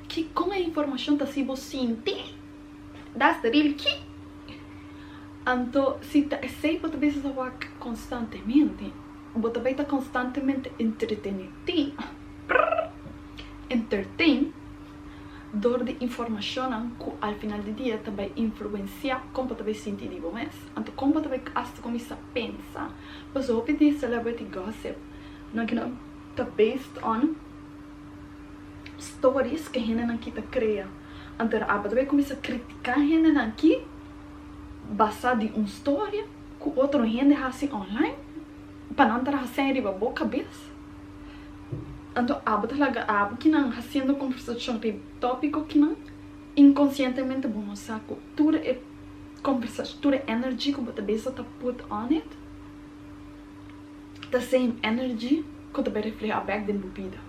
que com a informação tá se você sentir das real que então se você pode ver essa constantemente você vai estar constantemente entretenido dor de informação que ao final do dia também influencia como você vai sentir de você. Então como você vai começar a pensar, você vai pedir celebrity gossip, não que não está based on stories que a gente aqui tá cria. Então você vai começar a criticar a gente aqui baseado em uma história que outro gente assim online para não estar assim de boca cabeça. Então, abo que não fazendo conversação de tópico que não inconscientemente vamos saco toda é conversação, toda energy que você bisa tá put on it, the same energy que você vai refletir back dentro da vida.